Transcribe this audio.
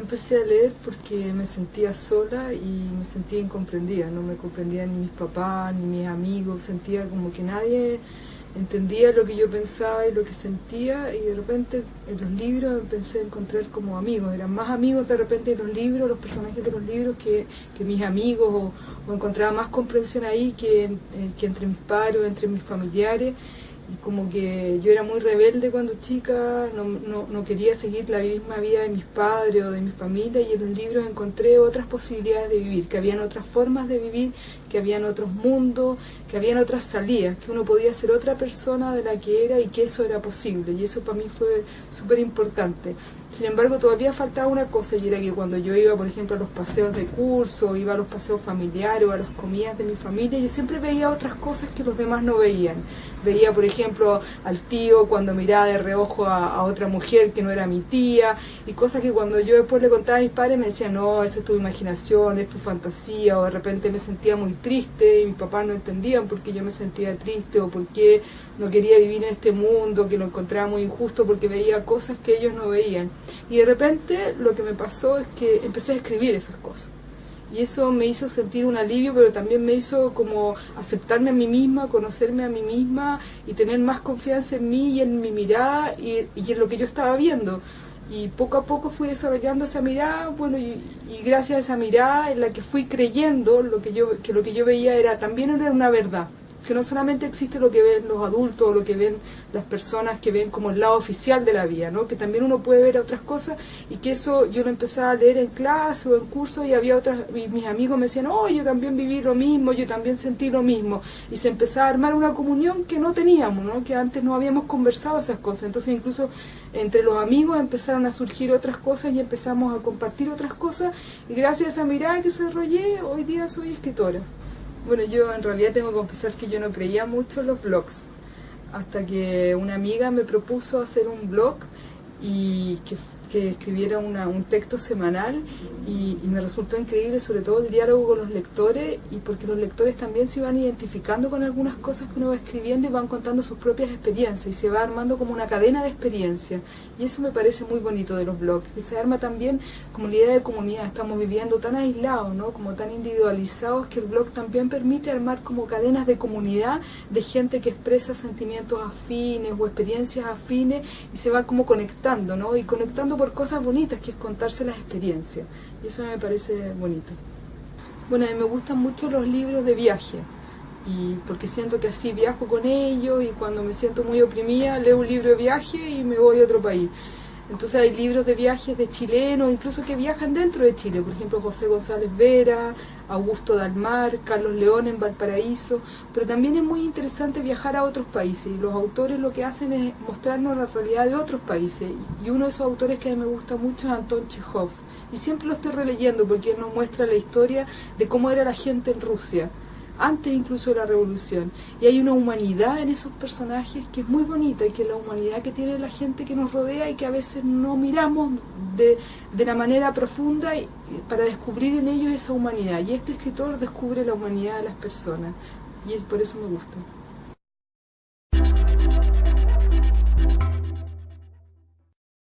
empecé a leer porque me sentía sola y me sentía incomprendida, no me comprendían ni mis papás ni mis amigos, sentía como que nadie entendía lo que yo pensaba y lo que sentía, y de repente en los libros empecé a encontrar como amigos, eran más amigos de repente en los libros, los personajes de los libros que mis amigos, o encontraba más comprensión ahí que entre mis padres o entre mis familiares. Y como que yo era muy rebelde cuando chica, no quería seguir la misma vida de mis padres o de mi familia, y en los libros encontré otras posibilidades de vivir, que habían otras formas de vivir, que habían otros mundos, que habían otras salidas, que uno podía ser otra persona de la que era y que eso era posible, y eso para mí fue súper importante. Sin embargo, todavía faltaba una cosa, y era que cuando yo iba, por ejemplo, a los paseos de curso, iba a los paseos familiares o a las comidas de mi familia, yo siempre veía otras cosas que los demás no veían. Veía, por ejemplo, al tío cuando miraba de reojo a otra mujer que no era mi tía, y cosas que cuando yo después le contaba a mis padres me decían, no, esa es tu imaginación, es tu fantasía, o de repente me sentía muy triste y mis papás no entendían por qué yo me sentía triste o por qué no quería vivir en este mundo, que lo encontraba muy injusto porque veía cosas que ellos no veían. Y de repente lo que me pasó es que empecé a escribir esas cosas. Y eso me hizo sentir un alivio, pero también me hizo como aceptarme a mí misma, conocerme a mí misma y tener más confianza en mí y en mi mirada y en lo que yo estaba viendo. Y poco a poco fui desarrollando esa mirada, bueno, y gracias a esa mirada en la que fui creyendo que lo que yo veía también era una verdad, que no solamente existe lo que ven los adultos o lo que ven las personas que ven como el lado oficial de la vida, ¿no? Que también uno puede ver otras cosas, y que eso yo lo empezaba a leer en clase o en curso, y había mis amigos me decían, oh, yo también viví lo mismo, yo también sentí lo mismo, y se empezaba a armar una comunión que no teníamos, ¿no? Que antes no habíamos conversado esas cosas. Entonces incluso entre los amigos empezaron a surgir otras cosas y empezamos a compartir otras cosas, y gracias a esa mirada que desarrollé, hoy día soy escritora. Bueno, yo en realidad tengo que confesar que yo no creía mucho en los blogs, hasta que una amiga me propuso hacer un blog y que escribiera un texto semanal, y me resultó increíble, sobre todo el diálogo con los lectores, y porque los lectores también se van identificando con algunas cosas que uno va escribiendo y van contando sus propias experiencias, y se va armando como una cadena de experiencias, y eso me parece muy bonito de los blogs, que se arma también como la idea de comunidad. Estamos viviendo tan aislados, ¿no? Como tan individualizados, que el blog también permite armar como cadenas de comunidad de gente que expresa sentimientos afines o experiencias afines, y se va como conectando, ¿no? Y conectando por cosas bonitas, que es contarse las experiencias, y eso me parece bonito. Bueno, a mí me gustan mucho los libros de viaje, y porque siento que así viajo con ellos, y cuando me siento muy oprimida leo un libro de viaje y me voy a otro país. Entonces hay libros de viajes de chilenos, incluso que viajan dentro de Chile, por ejemplo José González Vera, Augusto Dalmar, Carlos León en Valparaíso, pero también es muy interesante viajar a otros países, y los autores lo que hacen es mostrarnos la realidad de otros países, y uno de esos autores que a mí me gusta mucho es Anton Chekhov, y siempre lo estoy releyendo porque él nos muestra la historia de cómo era la gente en Rusia, antes incluso de la revolución, y hay una humanidad en esos personajes que es muy bonita, y que es la humanidad que tiene la gente que nos rodea y que a veces no miramos de la manera profunda para descubrir en ellos esa humanidad, y este escritor descubre la humanidad de las personas, y por eso me gusta.